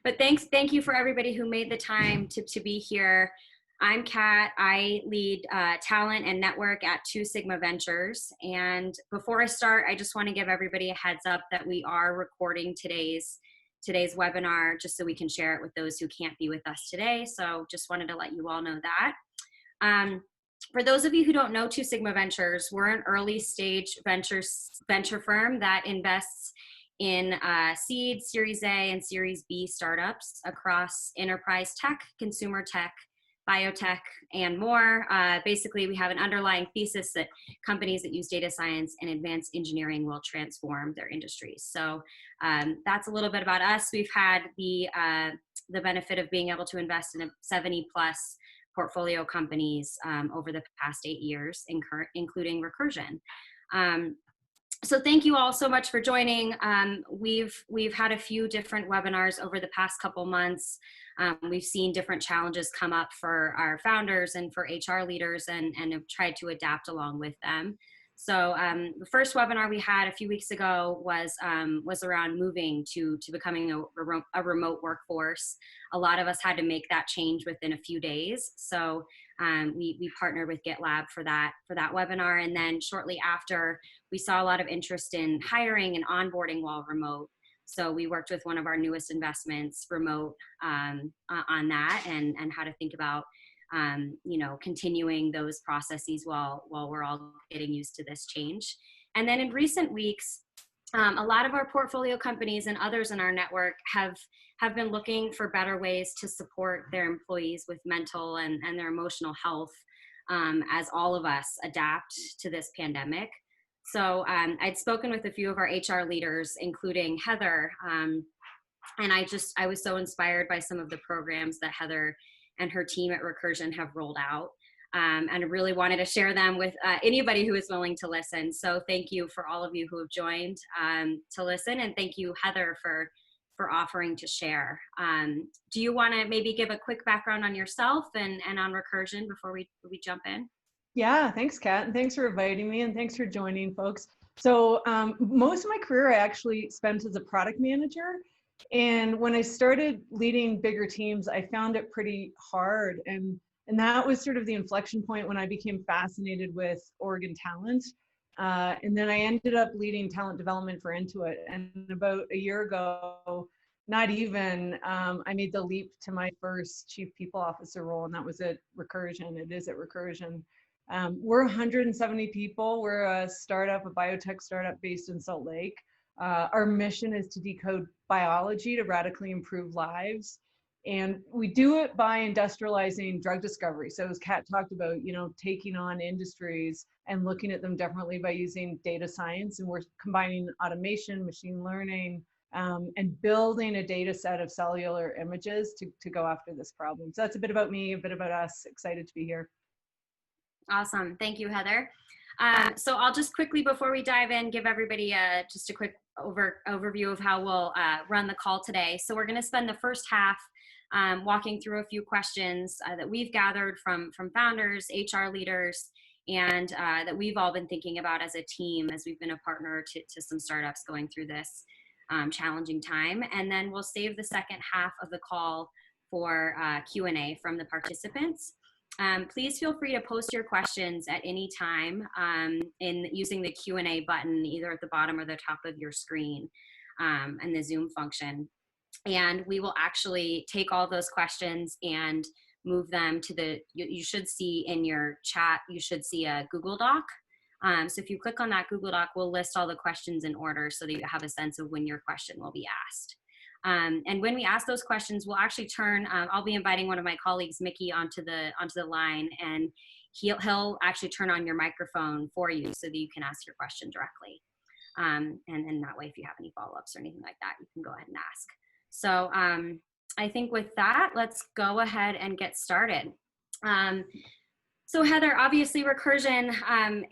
But thank you for everybody who made the time to be here. I'm Kat. I lead talent and network at Two Sigma Ventures. And before I start, I just want to give everybody a heads up that we are recording today's webinar just so we can share it with those who can't be with us today. So just wanted to let you all know that. For those of you who don't know Two Sigma Ventures, we're an early stage venture firm that invests in seed, Series A, and Series B startups across enterprise tech, consumer tech, biotech, and more. Basically, we have an underlying thesis that companies that use data science and advanced engineering will transform their industries. So that's a little bit about us. We've had the benefit of being able to invest in 70 plus portfolio companies over the past 8 years, including Recursion. So thank you all so much for joining. We've had a few different webinars over the past couple months. We've seen different challenges come up for our founders and for HR leaders, and have tried to adapt along with them. So the first webinar we had a few weeks ago was around moving to becoming a remote workforce. A lot of us had to make that change within a few days. So we partnered with GitLab for that webinar. And then shortly after, we saw a lot of interest in hiring and onboarding while remote. So we worked with one of our newest investments, Remote, on that and how to think about continuing those processes while we're all getting used to this change. And then in recent weeks, a lot of our portfolio companies and others in our network have been looking for better ways to support their employees with mental and their emotional health as all of us adapt to this pandemic. So I'd spoken with a few of our HR leaders, including Heather, and I was so inspired by some of the programs that Heather and her team at Recursion have rolled out. And I really wanted to share them with anybody who is willing to listen. So thank you for all of you who have joined to listen, and thank you, Heather, for offering to share. Do you want to maybe give a quick background on yourself and on Recursion before we jump in? Yeah, thanks, Kat, and thanks for inviting me, and thanks for joining, folks. So most of my career I actually spent as a product manager. And when I started leading bigger teams, I found it pretty hard. And that was sort of the inflection point when I became fascinated with Oregon talent. And then I ended up leading talent development for Intuit. And about a year ago, not even, I made the leap to my first chief people officer role, and that was at Recursion. It is at Recursion. We're 170 people. We're a startup, a biotech startup based in Salt Lake. Our mission is to decode biology to radically improve lives. And we do it by industrializing drug discovery. So as Kat talked about, taking on industries and looking at them differently by using data science. And we're combining automation, machine learning, and building a data set of cellular images to go after this problem. So that's a bit about me, a bit about us. Excited to be here. Awesome. Thank you, Heather. So I'll just quickly, before we dive in, give everybody just a quick overview of how we'll run the call today. So we're going to spend the first half walking through a few questions that we've gathered from founders, HR leaders, and that we've all been thinking about as a team as we've been a partner to some startups going through this challenging time. And then we'll save the second half of the call for Q&A from the participants. Please feel free to post your questions at any time in using the Q&A button, either at the bottom or the top of your screen and the Zoom function. And we will actually take all those questions and move them to you should see in your chat, you should see a Google Doc. So if you click on that Google Doc, we'll list all the questions in order so that you have a sense of when your question will be asked. And when we ask those questions, we'll actually turn, I'll be inviting one of my colleagues, Mickey, onto the line, and he'll actually turn on your microphone for you so that you can ask your question directly. And that way, if you have any follow-ups or anything like that, you can go ahead and ask. So I think with that, let's go ahead and get started. So Heather, obviously Recursion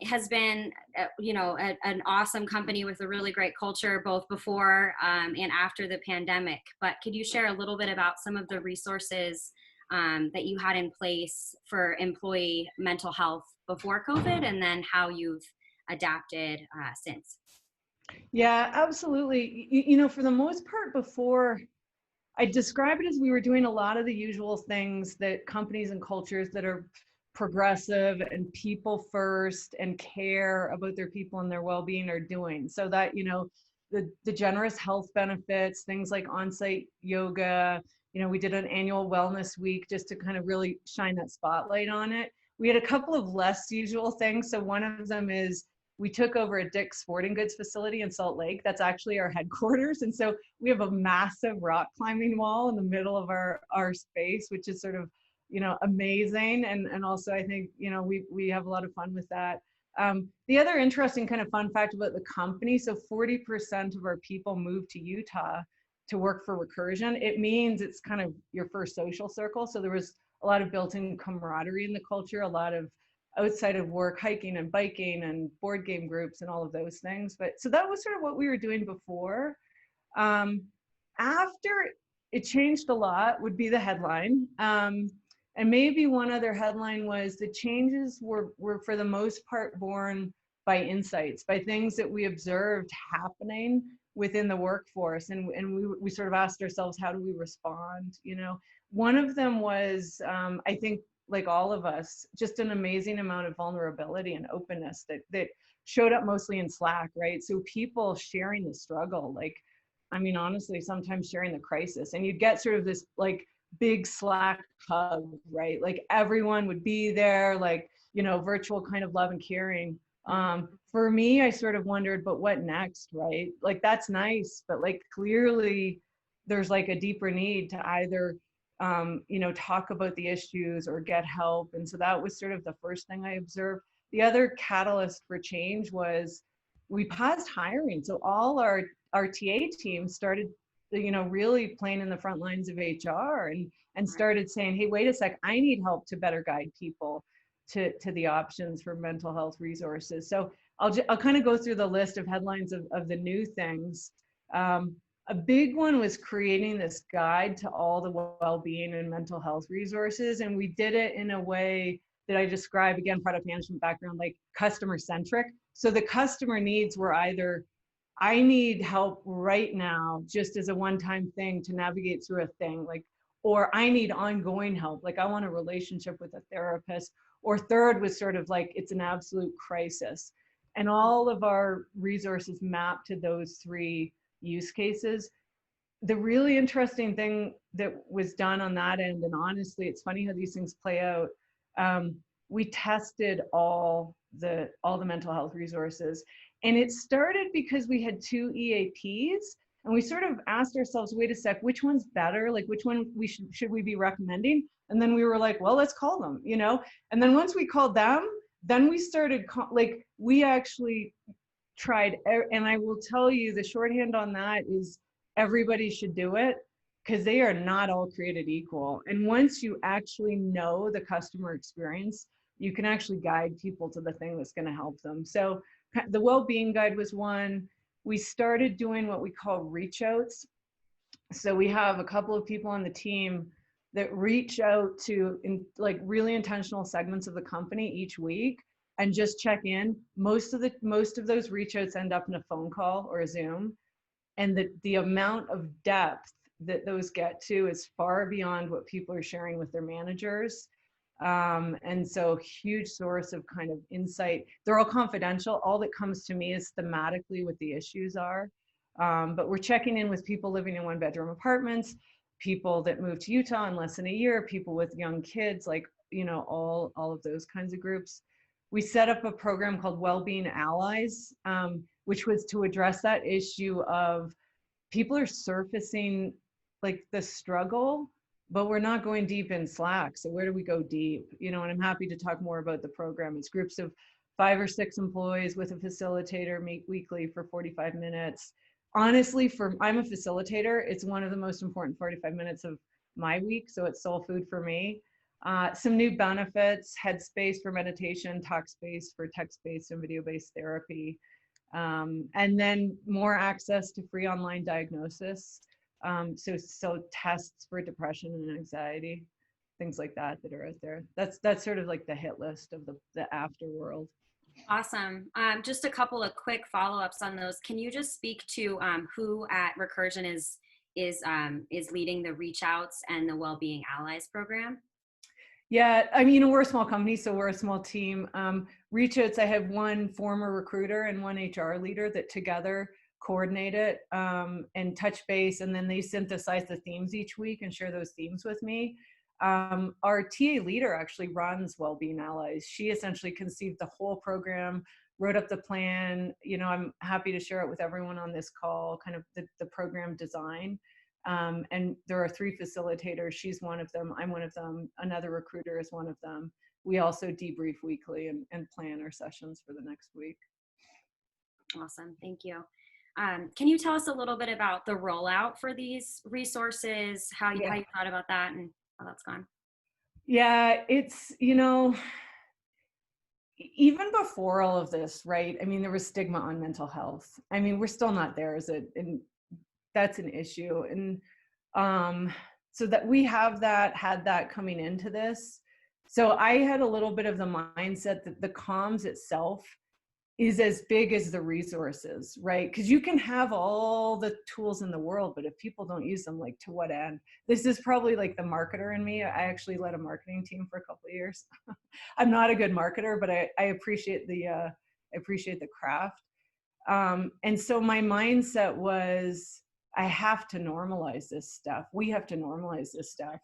has been, an awesome company with a really great culture, both before and after the pandemic. But could you share a little bit about some of the resources that you had in place for employee mental health before COVID, and then how you've adapted since? Yeah, absolutely. For the most part, before I describe it as we were doing a lot of the usual things that companies and cultures that are progressive and people first and care about their people and their well-being are doing. So that, you know, the generous health benefits, things like on-site yoga, you know, we did an annual wellness week just to kind of really shine that spotlight on it. We had a couple of less usual things. So one of them is we took over a Dick's Sporting Goods facility in Salt Lake. That's actually our headquarters. And so we have a massive rock climbing wall in the middle of our space, which is sort of, you know, amazing. And also I think, you know, we have a lot of fun with that. The other interesting kind of fun fact about the company, so 40% of our people moved to Utah to work for Recursion. It means it's kind of your first social circle. So there was a lot of built-in camaraderie in the culture, a lot of outside of work hiking and biking and board game groups and all of those things. But so that was sort of what we were doing before. After it changed a lot would be the headline. And maybe one other headline was the changes were for the most part born by insights, by things that we observed happening within the workforce. And we sort of asked ourselves, how do we respond? You know, one of them was, I think, like all of us, just an amazing amount of vulnerability and openness that showed up mostly in Slack, right? So people sharing the struggle, like, I mean, honestly, sometimes sharing the crisis, and you'd get sort of this like big Slack hug, right? Like everyone would be there, like, you know, virtual kind of love and caring. For me, I sort of wondered, but what next, right? Like that's nice, but like clearly there's like a deeper need to either you know, talk about the issues or get help. And so that was sort of the first thing I observed. The other catalyst for change was we paused hiring. So all our TA team started, you know, really playing in the front lines of HR and started saying, hey, wait a sec, I need help to better guide people to the options for mental health resources. So I'll kind of go through the list of headlines of the new things. A big one was creating this guide to all the well-being and mental health resources. And we did it in a way that I describe, again, product management background, like customer centric. So the customer needs were either, I need help right now, just as a one-time thing to navigate through a thing, like, or I need ongoing help, like I want a relationship with a therapist. Or third was sort of like, it's an absolute crisis. And all of our resources map to those three use cases. The really interesting thing that was done on that end, and honestly, it's funny how these things play out. We tested all the mental health resources, and it started because we had 2 EAPs, and we sort of asked ourselves, wait a sec, which one's better? Like, which one should we be recommending? And then we were like, well, let's call them, you know. And then once we called them, then we started like we actually tried, and I will tell you the shorthand on that is everybody should do it, because they are not all created equal. And once you actually know the customer experience, you can actually guide people to the thing that's going to help them. So the well-being guide was one. We started doing what we call reach outs. So we have a couple of people on the team that reach out to like really intentional segments of the company each week and just check in. Most of those reach outs end up in a phone call or a Zoom. And the amount of depth that those get to is far beyond what people are sharing with their managers. And so huge source of kind of insight. They're all confidential. All that comes to me is thematically what the issues are. But we're checking in with people living in 1-bedroom apartments, people that moved to Utah in less than a year, people with young kids, like, you know, all of those kinds of groups. We set up a program called Wellbeing Allies, which was to address that issue of people are surfacing like the struggle, but we're not going deep in Slack. So where do we go deep? You know, and I'm happy to talk more about the program. It's groups of 5 or 6 employees with a facilitator, meet weekly for 45 minutes. Honestly, I'm a facilitator. It's one of the most important 45 minutes of my week. So it's soul food for me. Some new benefits: Headspace for meditation, Talkspace for text-based and video-based therapy, and then more access to free online diagnosis. So tests for depression and anxiety, things like that are out there. That's sort of like the hit list of the after world. Awesome. Just a couple of quick follow-ups on those. Can you just speak to who at Recursion is is leading the Reach Outs and the Wellbeing Allies program. Yeah, I mean, we're a small company, so we're a small team. Reach Outs, I have one former recruiter and one HR leader that together coordinate it and touch base, and then they synthesize the themes each week and share those themes with me. Our TA leader actually runs Wellbeing Allies. She essentially conceived the whole program, wrote up the plan. I'm happy to share it with everyone on this call, kind of the program design. And there are 3 facilitators. She's one of them. I'm one of them. Another recruiter is one of them. We also debrief weekly and plan our sessions for the next week. Awesome. Thank you. Can you tell us a little bit about the rollout for these resources, how you thought about that and how that's gone? Yeah, it's, even before all of this, right? I mean, there was stigma on mental health. I mean, we're still not there, and that's an issue. And so that we had that coming into this. So I had a little bit of the mindset that the comms itself is as big as the resources, right? Because you can have all the tools in the world, but if people don't use them, like, to what end? This is probably like the marketer in me. I actually led a marketing team for a couple of years. I'm not a good marketer, but I appreciate the craft. And so my mindset was, I have to normalize this stuff. We have to normalize this stuff.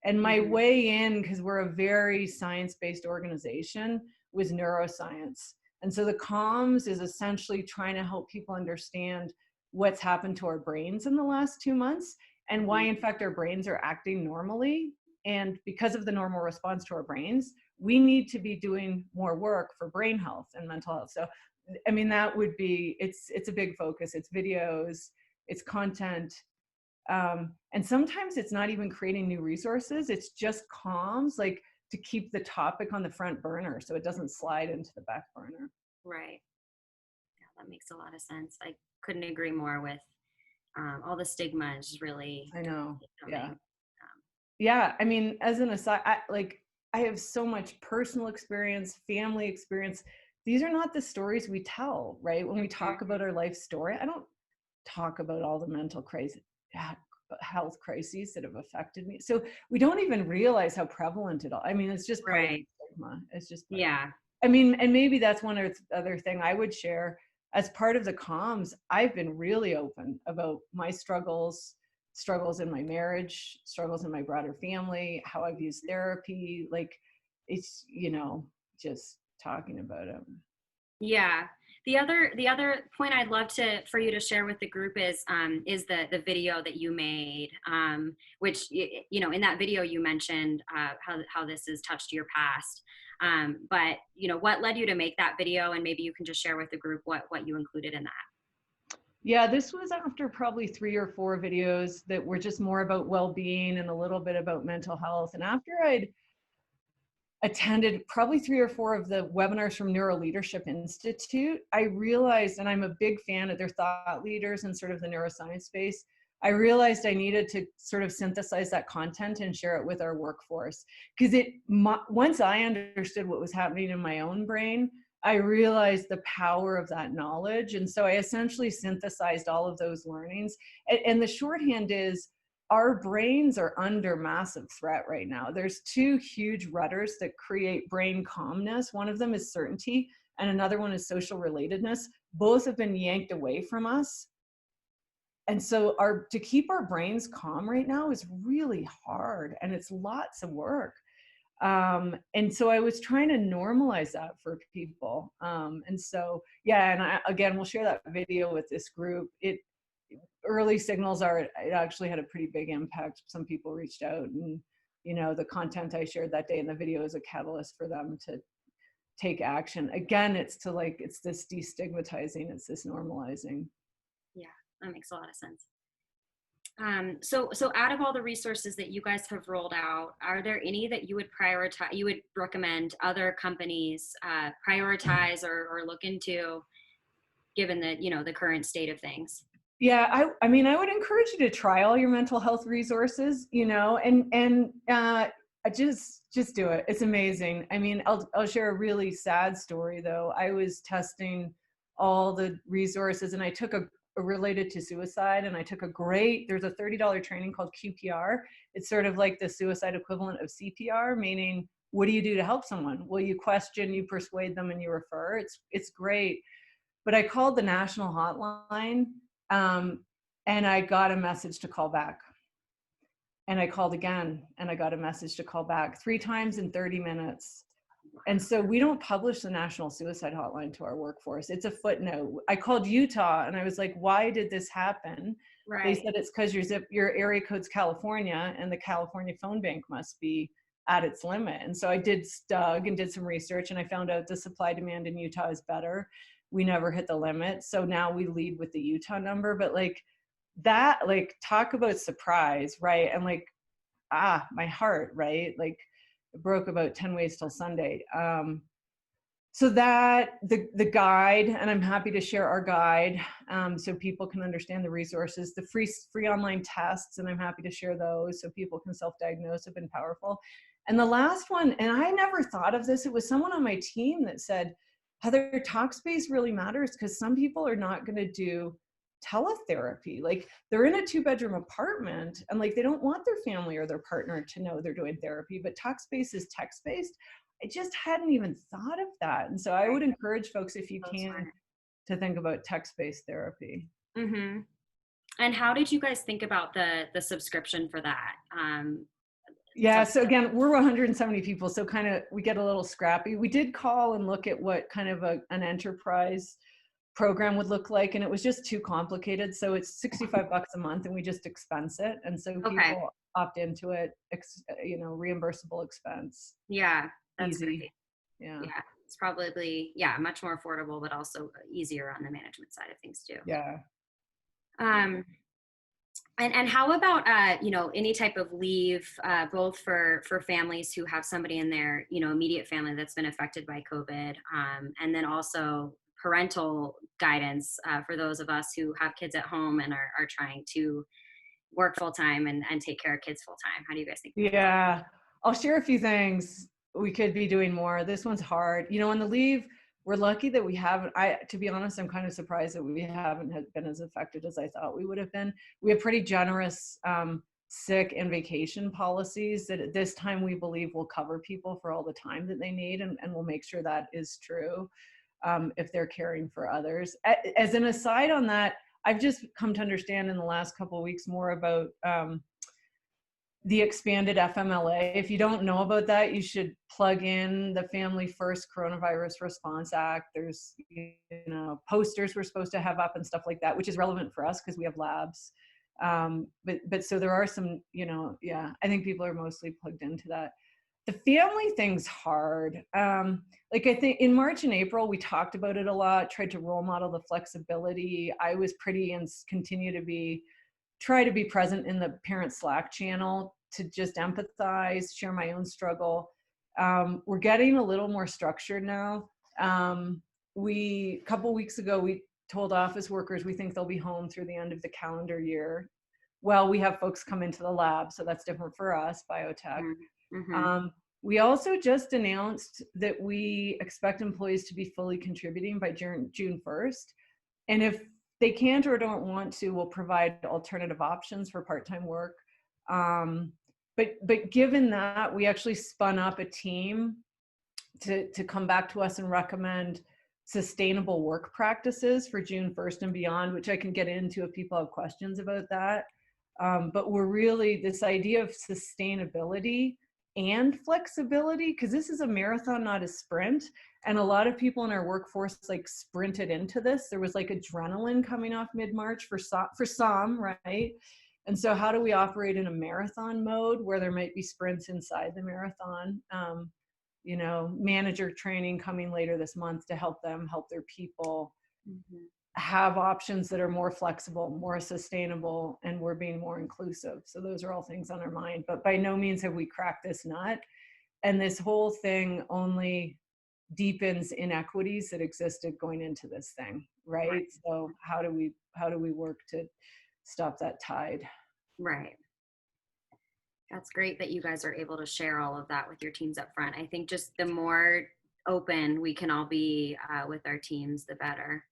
And my way in, because we're a very science-based organization, was neuroscience. And so the comms is essentially trying to help people understand what's happened to our brains in the last 2 months and why, in fact, our brains are acting normally. And because of the normal response to our brains, we need to be doing more work for brain health and mental health. So, I mean, that would be, it's a big focus. It's videos, it's content. And sometimes it's not even creating new resources. It's just comms, like, to keep the topic on the front burner so it doesn't slide into the back burner. Right. Yeah, that makes a lot of sense. I couldn't agree more with all the stigma is really. I know. Yeah. Um, Yeah. I mean, as an aside, I have so much personal experience, family experience. These are not the stories we tell, right? When we talk about our life story, I don't talk about all the mental health crises that have affected me. So we don't even realize how prevalent it all. I mean, it's just part of the stigma. It's just I mean, and maybe that's one other thing I would share as part of the comms. I've been really open about my struggles in my marriage, struggles in my broader family, how I've used therapy. Like, it's, just talking about it. Yeah. The other point I'd love for you to share with the group is the video that you made, which, in that video you mentioned how this has touched your past. But what led you to make that video, and maybe you can just share with the group what you included in that. Yeah, this was after probably 3 or 4 videos that were just more about well-being and a little bit about mental health. And after I'd attended probably 3 or 4 of the webinars from Neuro Leadership Institute, I realized, and I'm a big fan of their thought leaders in sort of the neuroscience space, I realized I needed to sort of synthesize that content and share it with our workforce. Because once I understood what was happening in my own brain, I realized the power of that knowledge. And so I essentially synthesized all of those learnings. And the shorthand is, our brains are under massive threat right now. There's 2 huge rudders that create brain calmness. One of them is certainty, and another one is social relatedness. Both have been yanked away from us. And so to keep our brains calm right now is really hard, and it's lots of work. And so I was trying to normalize that for people. And so, yeah, and again, we'll share that video with this group. Early signals are, it actually had a pretty big impact. Some people reached out, and, the content I shared that day in the video is a catalyst for them to take action. Again, it's this destigmatizing, it's this normalizing. Yeah, that makes a lot of sense. So out of all the resources that you guys have rolled out, are there any that you would recommend other companies prioritize or look into, given the current state of things? Yeah, I mean, I would encourage you to try all your mental health resources, and just do it. It's amazing. I mean, I'll share a really sad story though. I was testing all the resources, and I took related to suicide. And I took there's a $30 training called QPR. It's sort of like the suicide equivalent of CPR, meaning what do you do to help someone? Well, you question, you persuade them, and you refer. It's great. But I called the national hotline, and I got a message to call back. And I called again, and I got a message to call back 3 times in 30 minutes. And so we don't publish the National Suicide Hotline to our workforce. It's a footnote. I called Utah and I was like, why did this happen? Right. They said it's because your area code's California and the California phone bank must be at its limit. And so I did some research, and I found out the supply demand in Utah is better. We never hit the limit. So now we lead with the Utah number. But talk about surprise, right? And my heart, right? Like, it broke about 10 ways till Sunday. So that the guide, and I'm happy to share our guide, so people can understand the resources, the free online tests, and I'm happy to share those so people can self-diagnose, have been powerful. And the last one, and I never thought of this, it was someone on my team that said, Heather, Talkspace really matters because some people are not going to do teletherapy. Like, they're in a 2-bedroom apartment and they don't want their family or their partner to know they're doing therapy, but Talkspace is text-based. I just hadn't even thought of that. And so I would encourage folks, if you can, to think about text-based therapy. Mm-hmm. And how did you guys think about the subscription for that? Yeah, so again, we're 170 people, so kind of we get a little scrappy. We did call and look at what kind of an enterprise program would look like, and it was just too complicated. So it's $65 a month, and we just expense it, and so people opt into it. Reimbursable expense. Yeah, that's easy. Great. Yeah, it's probably much more affordable, but also easier on the management side of things too. Yeah. And how about any type of leave, both for families who have somebody in their immediate family that's been affected by COVID, and then also parental guidance for those of us who have kids at home and are trying to work full time and take care of kids full time. How do you guys think? Yeah, I'll share a few things. We could be doing more. This one's hard. On the leave, we're lucky that we haven't, to be honest, I'm kind of surprised that we haven't been as affected as I thought we would have been. We have pretty generous sick and vacation policies that at this time we believe will cover people for all the time that they need, and we'll make sure that is true if they're caring for others. As an aside on that, I've just come to understand in the last couple of weeks more about the expanded FMLA. If you don't know about that, you should plug in the Family First Coronavirus Response Act. There's, posters we're supposed to have up and stuff like that, which is relevant for us because we have labs. But so there are some, I think people are mostly plugged into that. The family thing's hard. I think in March and April, we talked about it a lot, tried to role model the flexibility. I was pretty and continue to try to be present in the parent Slack channel to just empathize, share my own struggle. We're getting a little more structured now. A couple weeks ago, we told office workers we think they'll be home through the end of the calendar year. Well, we have folks come into the lab, so that's different for us, biotech. Mm-hmm. We also just announced that we expect employees to be fully contributing by June 1st. And if they can't or don't want to, we'll provide alternative options for part-time work. But given that, we actually spun up a team to come back to us and recommend sustainable work practices for June 1st and beyond, which I can get into if people have questions about that. But we're really, this idea of sustainability and flexibility, because this is a marathon, not a sprint. And a lot of people in our workforce sprinted into this. There was adrenaline coming off mid-March for some, right? And so how do we operate in a marathon mode where there might be sprints inside the marathon? Manager training coming later this month to help them help their people have options that are more flexible, more sustainable, and we're being more inclusive. So those are all things on our mind, but by no means have we cracked this nut. And this whole thing only deepens inequities that existed going into this thing, right? So how do we work to stop that tide? Right. That's great that you guys are able to share all of that with your teams up front. I think just the more open we can all be with our teams, the better.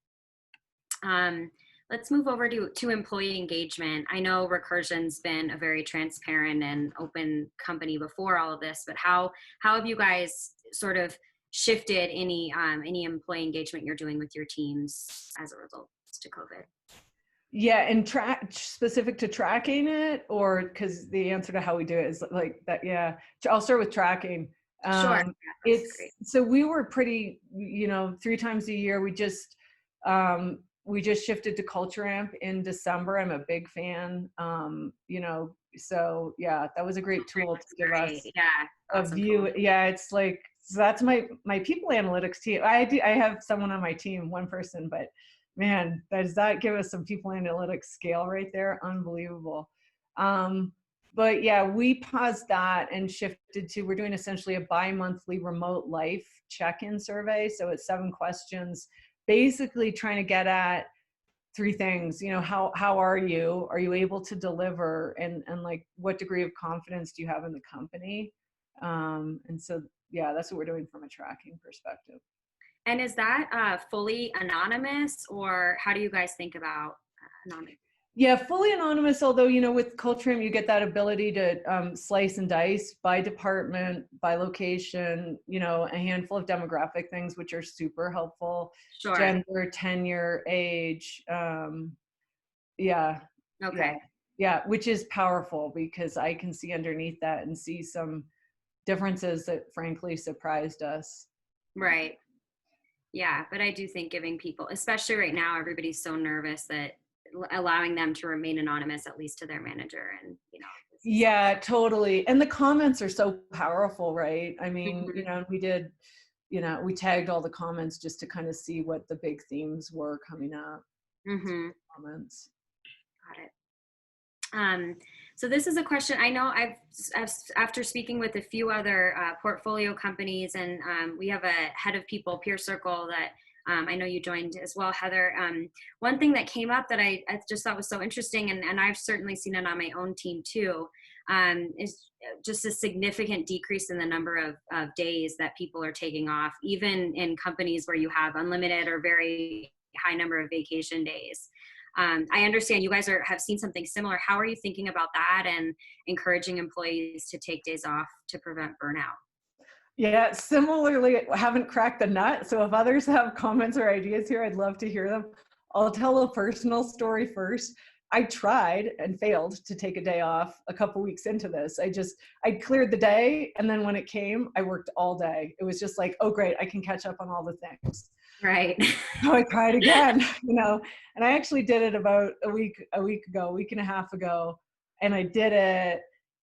Let's move over to employee engagement. I know Recursion's been a very transparent and open company before all of this, but how have you guys sort of shifted any employee engagement you're doing with your teams as a result to COVID? Yeah, and specific to tracking it, or because the answer to how we do it is like that. Yeah, I'll start with tracking. Sure. Um, Yeah, that's it's great. so we were pretty, 3 times a year. We just shifted to Culture Amp in December. I'm a big fan. So yeah, that was a great tool to That's give us great. Yeah. a Awesome tool. view. Yeah, it's like, so that's my people analytics team. I have someone on my team, one person, but man, does that give us some people analytics scale right there? Unbelievable. But yeah, we paused that and shifted to, we're doing essentially a bi-monthly remote life check-in survey. So it's 7 questions, basically trying to get at 3 things. How are you? Are you able to deliver? And like, what degree of confidence do you have in the company? And so, yeah, that's what we're doing from a tracking perspective. And is that fully anonymous, or how do you guys think about anonymous? Yeah, fully anonymous, although, with Cultrim, you get that ability to slice and dice by department, by location, a handful of demographic things, which are super helpful. Sure. Gender, tenure, age. Yeah, yeah, Okay. yeah, which is powerful because I can see underneath that and see some differences that frankly surprised us. Right. Yeah, but I do think giving people, especially right now, everybody's so nervous that allowing them to remain anonymous, at least to their manager, and this is Yeah, totally. And the comments are so powerful, right? I mean, Mhm. we tagged all the comments just to kind of see what the big themes were coming up. Mhm. Comments. Got it. Um, so this is a question I know after speaking with a few other portfolio companies, and we have a head of people peer circle that I know you joined as well, Heather. One thing that came up that I just thought was so interesting, and I've certainly seen it on my own team too, is just a significant decrease in the number of days that people are taking off, even in companies where you have unlimited or very high number of vacation days. I understand you guys have seen something similar. How are you thinking about that and encouraging employees to take days off to prevent burnout? Yeah, similarly, I haven't cracked the nut. So if others have comments or ideas here, I'd love to hear them. I'll tell a personal story first. I tried and failed to take a day off a couple weeks into this. I cleared the day, and then when it came, I worked all day. It was just like, oh great, I can catch up on all the things. Right. So I tried again, and I actually did it about a week ago, a week and a half ago, and I did it.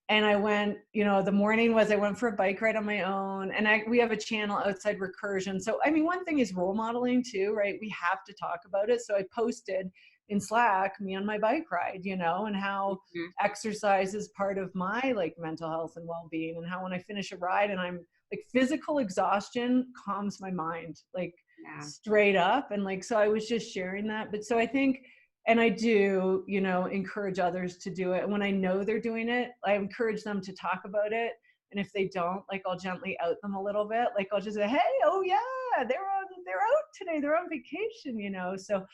And I went, the morning was, I went for a bike ride on my own, and we have a channel outside Recursion. So, I mean, one thing is role modeling too, right? We have to talk about it. So I posted in Slack me on my bike ride, and how Mhm. exercise is part of my like mental health and well-being, and how when I finish a ride and I'm like, physical exhaustion calms my mind, like Yeah. straight up. And like, so I was just sharing that. But so I think, and I do, encourage others to do it. And when I know they're doing it, I encourage them to talk about it. And if they don't, like, I'll gently out them a little bit. Like, I'll just say, hey, oh yeah, they're out today. They're on vacation, So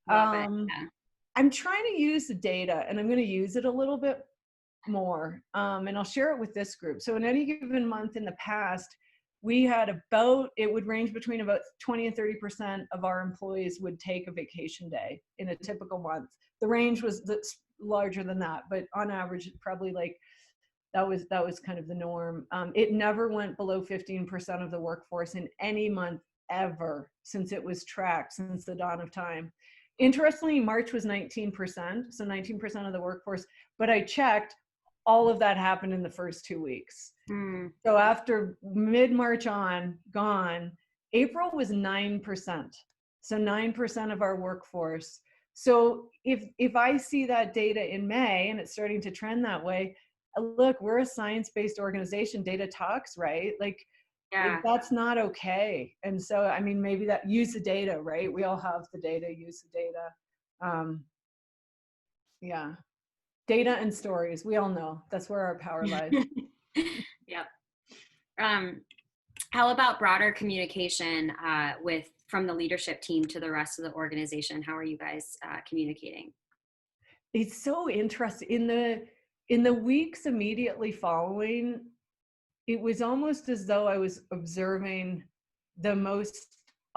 Love it. um, Yeah. I'm trying to use the data, and I'm going to use it a little bit more. And I'll share it with this group. So in any given month in the past, we had it would range between about 20 and 30% of our employees would take a vacation day in a typical month. The range was larger than that, but on average, probably like that was kind of the norm. It never went below 15% of the workforce in any month ever since it was tracked, since the dawn of time. Interestingly, March was 19%, so 19% of the workforce, but I checked, all of that happened in the first 2 weeks. Mm. So after mid-March on, gone, April was 9%. So 9% of our workforce. So if I see that data in May and it's starting to trend that way, look, we're a science-based organization, data talks, right? Like, Yeah. that's not okay. And so, I mean, maybe that, use the data, right? We all have the data, use the data. Yeah. Data and stories, we all know that's where our power lies. Yep. Um, how about broader communication with from the leadership team to the rest of the organization? How are you guys communicating? It's so interesting. In the weeks immediately following, it was almost as though I was observing the most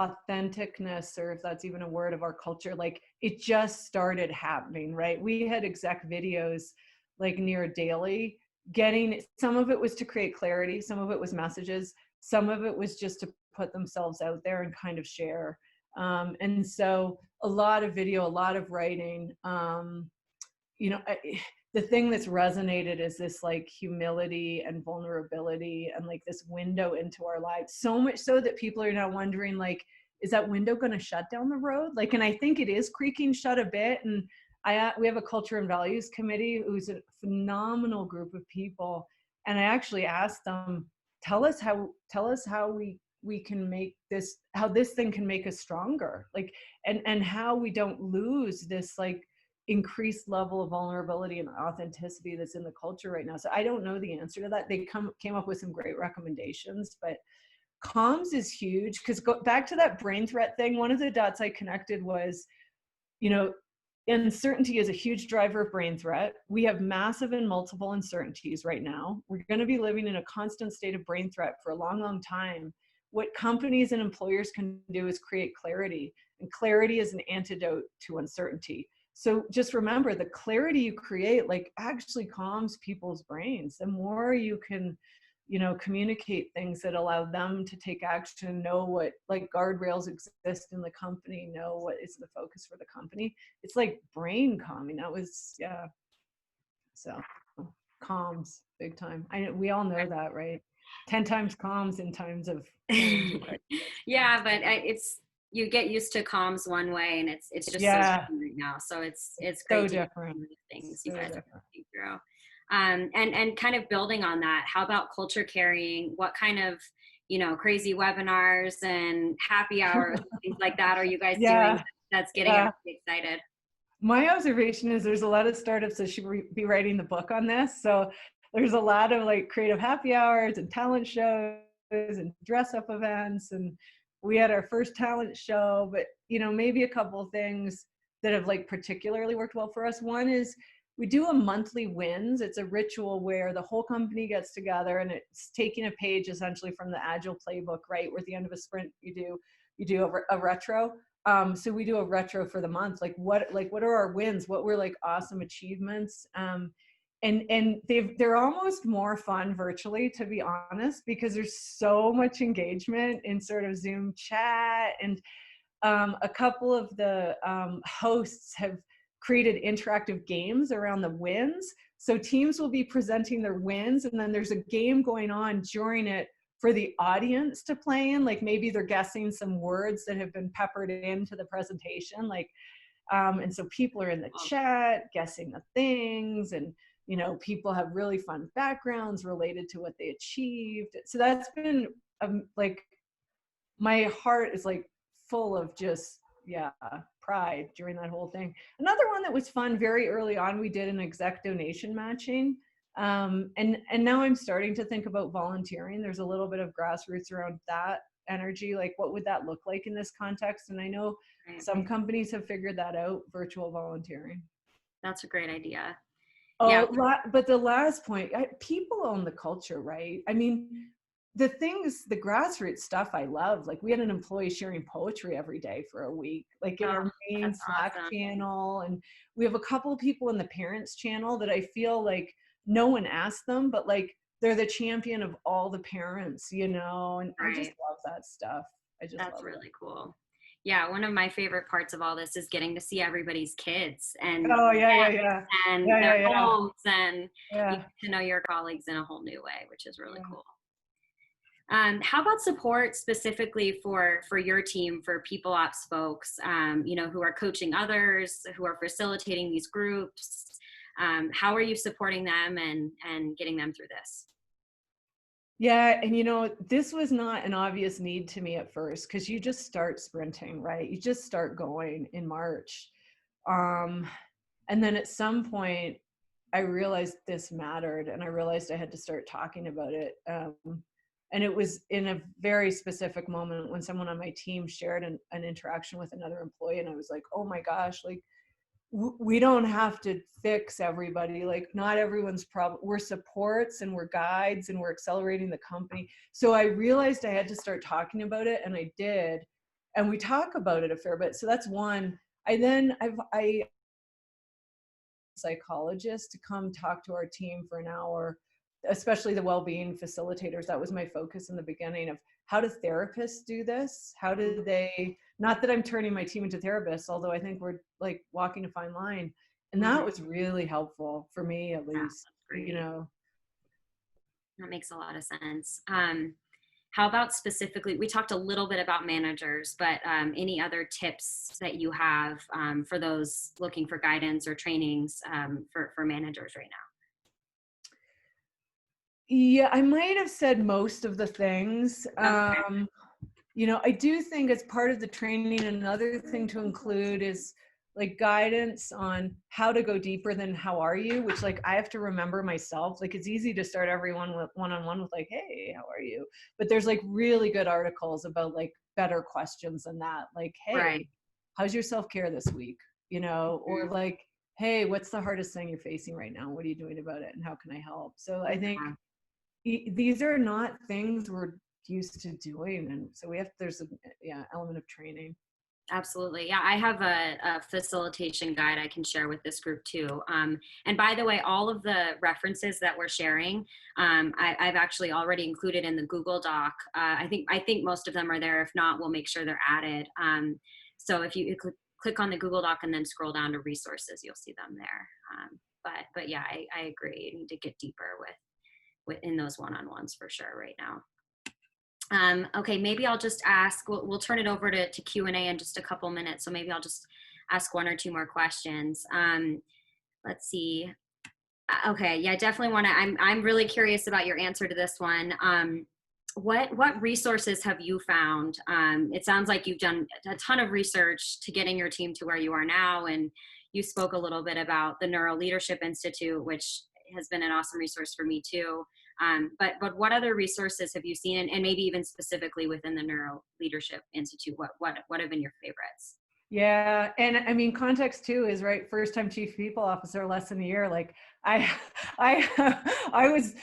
authenticness, or if that's even a word, of our culture. Like, it just started happening, right? We had exec videos like near daily. Getting some of it was to create clarity, some of it was messages, some of it was just to put themselves out there and kind of share. And so a lot of video, a lot of writing. The thing that's resonated is this like humility and vulnerability and like this window into our lives, so much so that people are now wondering, like, is that window going to shut down the road? Like, and I think it is creaking shut a bit. And we have a culture and values committee who's a phenomenal group of people, and I actually asked them, tell us how we can make this, how this thing can make us stronger, like, and how we don't lose this like increased level of vulnerability and authenticity that's in the culture right now. So I don't know the answer to that. They came up with some great recommendations, but comms is huge. Because back to that brain threat thing, one of the dots I connected was, uncertainty is a huge driver of brain threat. We have massive and multiple uncertainties right now. We're going to be living in a constant state of brain threat for a long, long time. What companies and employers can do is create clarity, and clarity is an antidote to uncertainty. So just remember, the clarity you create like actually calms people's brains. The more you can, communicate things that allow them to take action, know what like guardrails exist in the company, know what is the focus for the company. It's like brain calming. That was, yeah. So calms big time. We all know that, right? 10 times calms in times of change and crisis. Yeah, but it's, you get used to comms one way, and it's just so Yeah, different right now. So it's so great to hear different. some of the things you So guys are different. working through. And kind of building on that, how about culture carrying? What kind of, crazy webinars and happy hours and things like that are you guys doing Yeah, that's getting yeah. everybody excited? My observation is there's a lot of startups that should be writing the book on this. So there's a lot of like creative happy hours and talent shows and dress up events. And we had our first talent show, but maybe a couple of things that have like particularly worked well for us. One is we do a monthly wins. It's a ritual where the whole company gets together, and it's taking a page essentially from the Agile playbook, right? Where at the end of a sprint, you do a retro. So we do a retro for the month. Like what are our wins? What were like awesome achievements? And they're almost more fun virtually, to be honest, because there's so much engagement in sort of Zoom chat. And a couple of the hosts have created interactive games around the wins. So teams will be presenting their wins, and then there's a game going on during it for the audience to play in. Like maybe they're guessing some words that have been peppered into the presentation. Like, and so people are in the chat guessing the things, and people have really fun backgrounds related to what they achieved. So that's been like, my heart is like full of just, yeah, pride during that whole thing. Another one that was fun very early on, we did an exec donation matching. And now I'm starting to think about volunteering. There's a little bit of grassroots around that energy. Like, what would that look like in this context? And I know some companies have figured that out, virtual volunteering. That's a great idea. Yeah. Oh, but the last point, people own the culture, right? I mean, the grassroots stuff I love. Like, we had an employee sharing poetry every day for a week, like in our main Slack channel. And we have a couple of people in the parents channel that I feel like no one asked them, but like they're the champion of all the parents, and right. I just love that stuff. That's really cool. Yeah, one of my favorite parts of all this is getting to see everybody's kids and their homes, and you get to know your colleagues in a whole new way, which is really cool. How about support specifically for your team, for people ops folks, who are coaching others, who are facilitating these groups? How are you supporting them and getting them through this? Yeah, and this was not an obvious need to me at first, because you just start sprinting, right? You just start going in March. And then at some point, I realized this mattered, and I realized I had to start talking about it. And it was in a very specific moment when someone on my team shared an interaction with another employee. And I was like, oh my gosh, like, we don't have to fix everybody. Like, not everyone's problem. We're supports and we're guides and we're accelerating the company. So I realized I had to start talking about it, and I did. And we talk about it a fair bit. So that's one. I psychologist to come talk to our team for an hour, especially the well-being facilitators. That was my focus in the beginning of how do therapists do this? How do they, not that I'm turning my team into therapists, although I think we're like walking a fine line. And that was really helpful for me, at least, you know. That makes a lot of sense. How about specifically, we talked a little bit about managers, but any other tips that you have for those looking for guidance or trainings for managers right now? Yeah, I might have said most of the things. Okay. You know, I do think as part of the training, another thing to include is like guidance on how to go deeper than how are you, which like I have to remember myself. Like, it's easy to start everyone with one-on-one with like, hey, how are you? But there's like really good articles about like better questions than that. Like, Right. hey, how's your self-care this week? You know, or like, hey, what's the hardest thing you're facing right now? What are you doing about it? And how can I help? So I think Yeah. these are not things we're used to doing, and so there's a element of training. Absolutely. Yeah, I have a facilitation guide I can share with this group too. And by the way, all of the references that we're sharing, I've actually already included in the Google Doc. I think most of them are there. If not, we'll make sure they're added. So if you click on the Google Doc and then scroll down to resources, you'll see them there. But yeah, I agree. You need to get deeper within those one-on-ones for sure right now. Okay, maybe I'll just ask, we'll turn it over to Q&A in just a couple minutes. So maybe I'll just ask one or two more questions. Let's see. Okay, yeah, definitely want to, I'm really curious about your answer to this one. What resources have you found? It sounds like you've done a ton of research to getting your team to where you are now. And you spoke a little bit about the Neuro Leadership Institute, which has been an awesome resource for me too. But what other resources have you seen, and maybe even specifically within the Neuro Leadership Institute? What have been your favorites? Yeah, and I mean, context too is right. First time chief people officer, less than a year. Like I, I, I was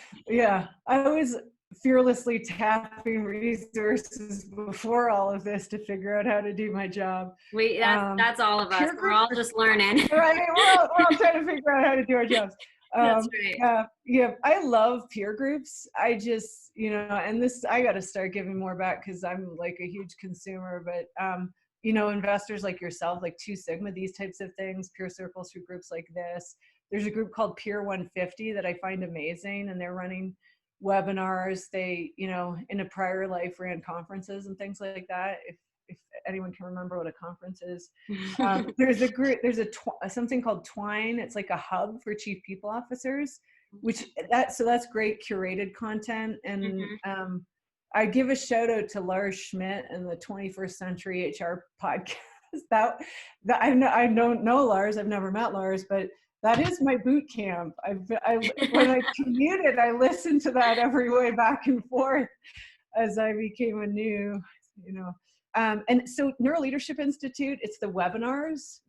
fearlessly tapping resources before all of this to figure out how to do my job. That's all of us. Peer We're group, all just learning. right? We're all trying to figure out how to do our jobs. That's right. Yeah, I love peer groups. I just, you know, and this, I got to start giving more back because I'm like a huge consumer, but, you know, investors like yourself, like Two Sigma, these types of things, peer circles through groups like this. There's a group called Peer 150 that I find amazing, and they're running webinars. They, you know, in a prior life ran conferences and things like that. If anyone can remember what a conference is. There's a group, something called Twine. It's like a hub for chief people officers, so that's great curated content. And I give a shout out to Lars Schmidt and the 21st Century HR podcast. that I don't know Lars. I've never met Lars, but that is my boot camp. When I commuted, I listened to that every way back and forth as I became a new, you know. And so Neuro Leadership Institute, it's the webinars,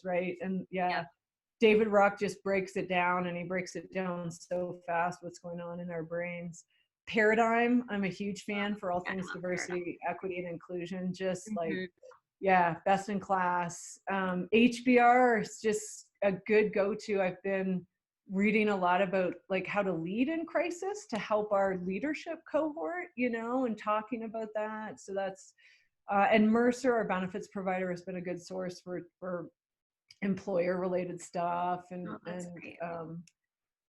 right? And yeah, David Rock just breaks it down, and he breaks it down so fast, what's going on in our brains. Paradigm, I'm a huge fan for all things diversity, equity, and inclusion, just like, yeah, best in class. HBR is just a good go-to. I've been reading a lot about like how to lead in crisis to help our leadership cohort, you know, and talking about that. So that's, and Mercer, our benefits provider, has been a good source for employer related stuff. And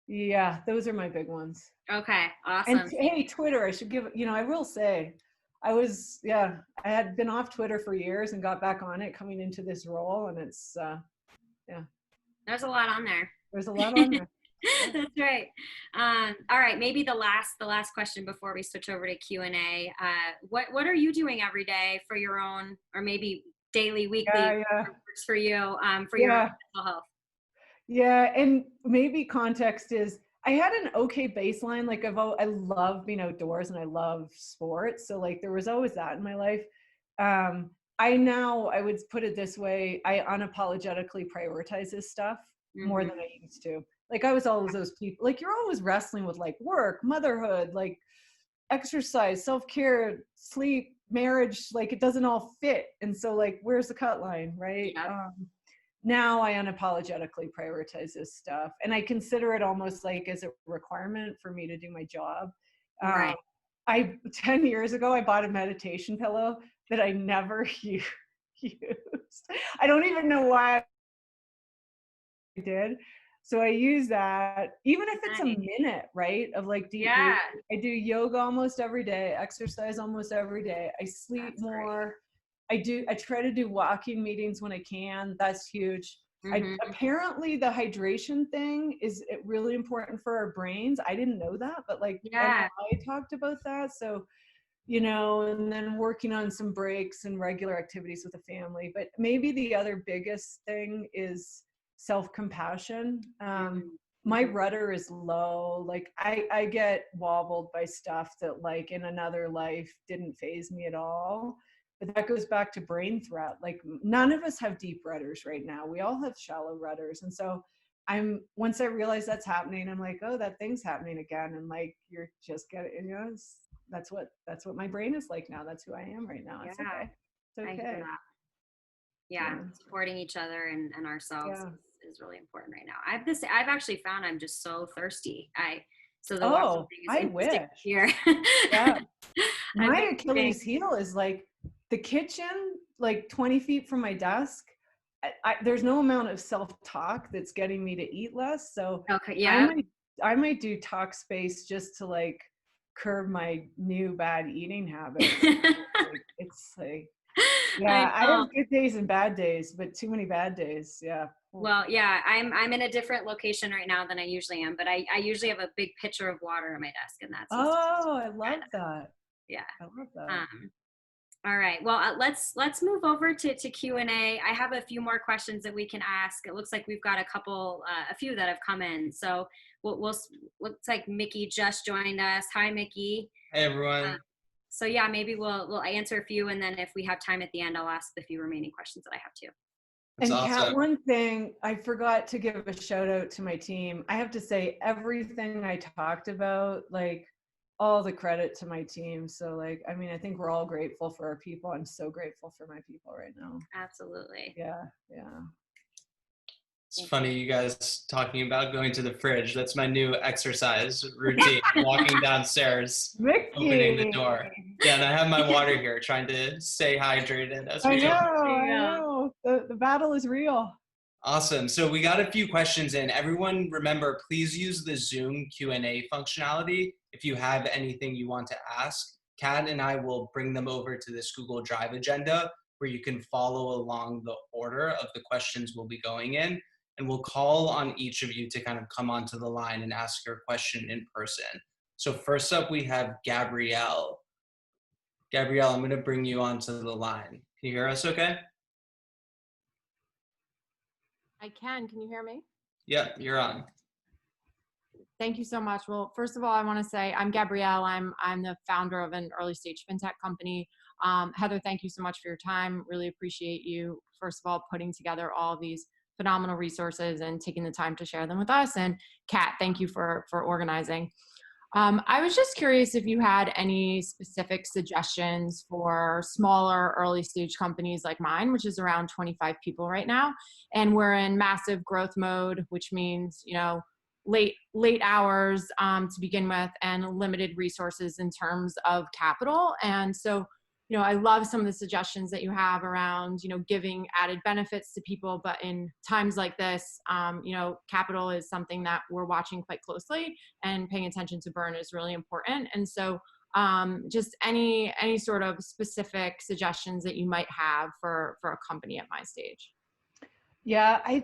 yeah, those are my big ones. Okay, awesome. And hey, Twitter, I should give, you know, I will say, I had been off Twitter for years and got back on it coming into this role, and it's, yeah. There's a lot on there. There's a lot on there. That's right. All right, maybe the last question before we switch over to Q&A. What are you doing every day for your own, or maybe daily, weekly, for you, for your mental health? Yeah, and maybe context is I had an okay baseline. Like I love being outdoors and I love sports. So like there was always that in my life. I would put it this way, I unapologetically prioritize this stuff more than I used to. Like I was always those people, like you're always wrestling with like work, motherhood, like exercise, self-care, sleep, marriage, like it doesn't all fit. And so like, where's the cut line, right? Yep. Now I unapologetically prioritize this stuff. And I consider it almost like as a requirement for me to do my job. Right. 10 years ago, I bought a meditation pillow that I never used. I don't even know why I did. So I use that, even if it's a minute, right? Of like deep breathing. I do yoga almost every day, exercise almost every day. I sleep more. I try to do walking meetings when I can. That's huge. Apparently the hydration thing is really important for our brains. I didn't know that, but like I talked about that. So, you know, and then working on some breaks and regular activities with the family. But maybe the other biggest thing is self-compassion. My rudder is low. Like I get wobbled by stuff that like in another life didn't faze me at all. But that goes back to brain threat. Like none of us have deep rudders right now. We all have shallow rudders. And so once I realize that's happening, I'm like, oh, that thing's happening again. And like, you're just getting, you know, that's what my brain is like now. That's who I am right now. It's okay. It's okay. I hear that. Yeah. Supporting each other and ourselves is really important right now. I've actually found I'm just so thirsty. So the walking thing is interesting here. My Achilles heel is like the kitchen, like 20 feet from my desk. There's no amount of self-talk that's getting me to eat less. So I might do talk space just to like curb my new bad eating habits. It's like, yeah, I have good days and bad days, but too many bad days. Yeah. Well, yeah, I'm in a different location right now than I usually am, but I usually have a big pitcher of water on my desk, and that's. I love that. Yeah. I love that. All right. Well, let's move over to Q&A. I have a few more questions that we can ask. It looks like we've got a few that have come in. So looks like Mickey just joined us. Hi, Mickey. Hey, everyone. So yeah, maybe we'll answer a few, and then if we have time at the end, I'll ask the few remaining questions that I have too. That's awesome. Kat, one thing I forgot to give a shout out to my team. I have to say everything I talked about, like all the credit to my team. So like, I mean, I think we're all grateful for our people. I'm so grateful for my people right now. Absolutely. Yeah. It's funny you guys talking about going to the fridge. That's my new exercise routine, walking downstairs, opening the door. Yeah, and I have my water here, trying to stay hydrated as we go. I know. The battle is real. Awesome. So we got a few questions in. Everyone, remember, please use the Zoom Q&A functionality if you have anything you want to ask. Kat and I will bring them over to this Google Drive agenda where you can follow along the order of the questions we'll be going in. And we'll call on each of you to kind of come onto the line and ask your question in person. So first up, we have Gabrielle. Gabrielle, I'm going to bring you onto the line. Can you hear us okay? I can. Can you hear me? Yep, you're on. Thank you so much. Well, first of all, I want to say I'm Gabrielle. I'm the founder of an early stage fintech company. Heather, thank you so much for your time. Really appreciate you, first of all, putting together all of these phenomenal resources and taking the time to share them with us. And Kat, thank you for organizing. I was just curious if you had any specific suggestions for smaller early stage companies like mine, which is around 25 people right now. And we're in massive growth mode, which means, you know, late hours to begin with and limited resources in terms of capital. And so, you know, I love some of the suggestions that you have around, you know, giving added benefits to people, but in times like this, you know, capital is something that we're watching quite closely, and paying attention to burn is really important. And so just any sort of specific suggestions that you might have for a company at my stage. Yeah, I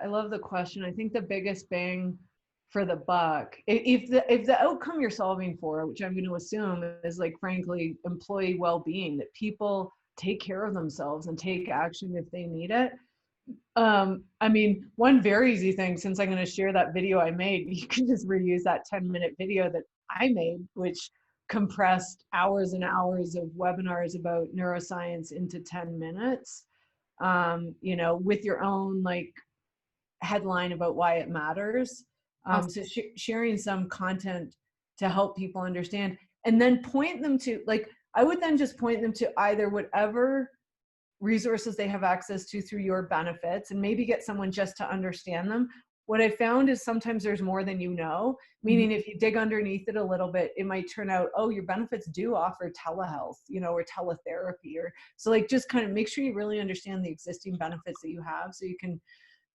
love the question. I think the biggest bang for the buck, if the outcome you're solving for, which I'm going to assume is like, frankly, employee well-being, that people take care of themselves and take action if they need it, I mean, one very easy thing, since I'm going to share that video I made, you can just reuse that 10-minute video that I made, which compressed hours and hours of webinars about neuroscience into 10 minutes, you know, with your own like headline about why it matters. Awesome. So sharing some content to help people understand, and then point them to, like, I would then just point them to either whatever resources they have access to through your benefits, and maybe get someone just to understand them. What I found is sometimes there's more than you know, meaning if you dig underneath it a little bit, it might turn out, oh, your benefits do offer telehealth, you know, or teletherapy, or so, like, just kind of make sure you really understand the existing benefits that you have so you can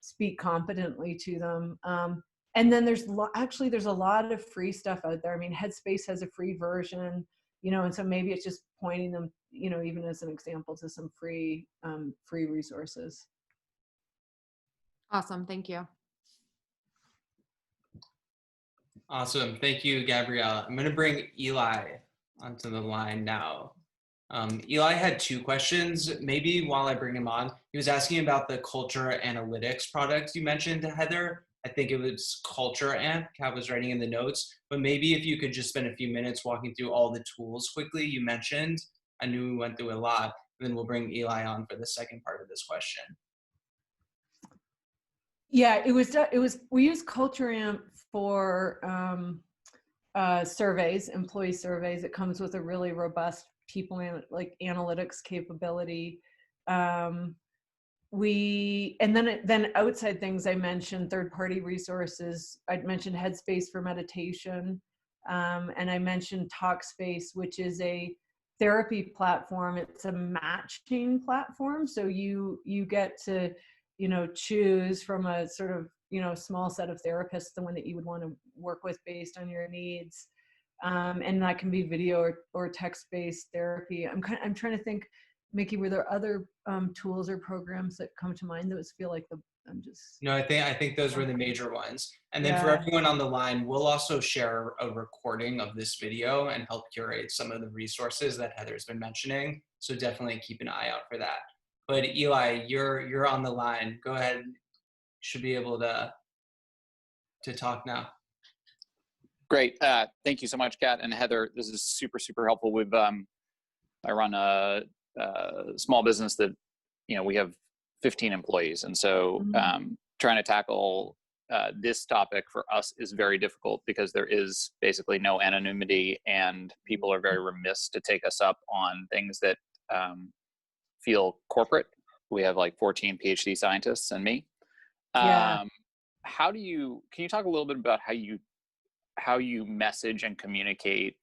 speak competently to them. And then actually there's a lot of free stuff out there. I mean, Headspace has a free version, you know, and so maybe it's just pointing them, you know, even as an example, to some free resources. Awesome. Thank you. Awesome. Thank you, Gabrielle. I'm going to bring Eli onto the line now. Eli had two questions. Maybe while I bring him on, he was asking about the culture analytics product you mentioned, Heather. I think it was Culture Amp. Kat was writing in the notes, but maybe if you could just spend a few minutes walking through all the tools quickly you mentioned. I knew we went through a lot, and then we'll bring Eli on for the second part of this question. Yeah, it was, we use Culture Amp for surveys, employee surveys. It comes with a really robust people analytics capability. And then outside things, I mentioned third-party resources. I'd mentioned Headspace for meditation, and I mentioned Talkspace, which is a therapy platform. It's a matching platform, so you get to, you know, choose from a sort of, you know, small set of therapists the one that you would want to work with based on your needs, and that can be video or text-based therapy. I'm trying to think, Mickey, were there other tools or programs that come to mind that feel like No, I think those were the major ones. And then for Yeah. everyone on the line, we'll also share a recording of this video and help curate some of the resources that Heather's been mentioning. So definitely keep an eye out for that. But Eli, you're on the line. Go ahead. You should be able to talk now. Great. Thank you so much, Kat and Heather. This is super, super helpful. I run a small business that, you know, we have 15 employees. And so trying to tackle this topic for us is very difficult because there is basically no anonymity, and people are very remiss to take us up on things that feel corporate. We have like 14 PhD scientists and me. Yeah. Can you talk a little bit about how you message and communicate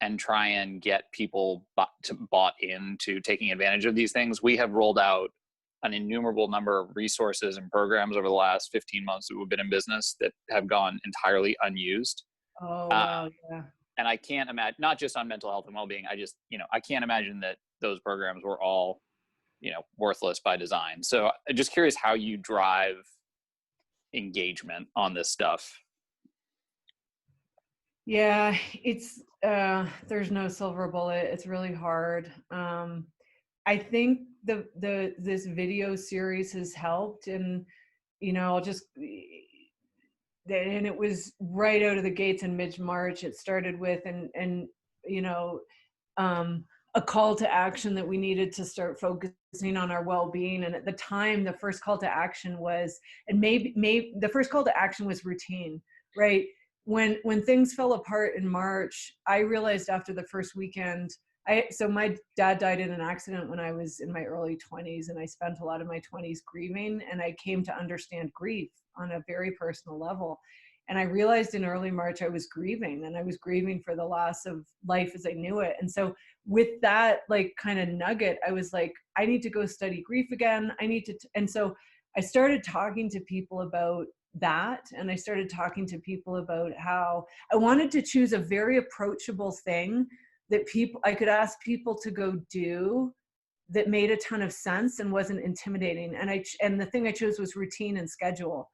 and try and get people bought into taking advantage of these things? We have rolled out an innumerable number of resources and programs over the last 15 months that we've been in business that have gone entirely unused. Oh, wow. Yeah. And I can't imagine, not just on mental health and well-being, I can't imagine that those programs were all, you know, worthless by design. So I'm just curious how you drive engagement on this stuff. Yeah, it's there's no silver bullet. It's really hard. I think this video series has helped, and, you know, and it was right out of the gates in mid-March. It started with and you know, a call to action that we needed to start focusing on our well-being. And at the time, the first call to action was, and maybe the first call to action was routine, right? When things fell apart in March, I realized after the first weekend, so my dad died in an accident when I was in my early 20s, and I spent a lot of my 20s grieving, and I came to understand grief on a very personal level. And I realized in early March I was grieving, and I was grieving for the loss of life as I knew it. And so with that, like, kind of nugget, I was like, I need to go study grief again. And so I started talking to people about that. And I started talking to people about how I wanted to choose a very approachable thing that I could ask people to go do that made a ton of sense and wasn't intimidating. And the thing I chose was routine and schedule.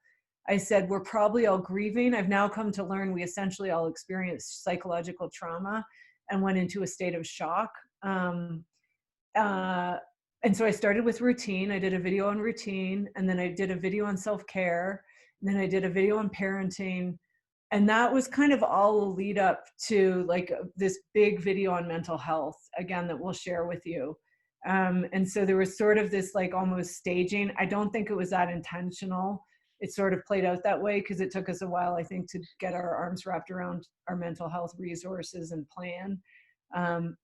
I said, we're probably all grieving. I've now come to learn we essentially all experienced psychological trauma and went into a state of shock. And so I started with routine. I did a video on routine, and then I did a video on self-care, and then I did a video on parenting. And that was kind of all a lead up to like this big video on mental health, again, that we'll share with you. And so there was sort of this like almost staging. I don't think it was that intentional. It sort of played out that way because it took us a while, I think, to get our arms wrapped around our mental health resources and plan.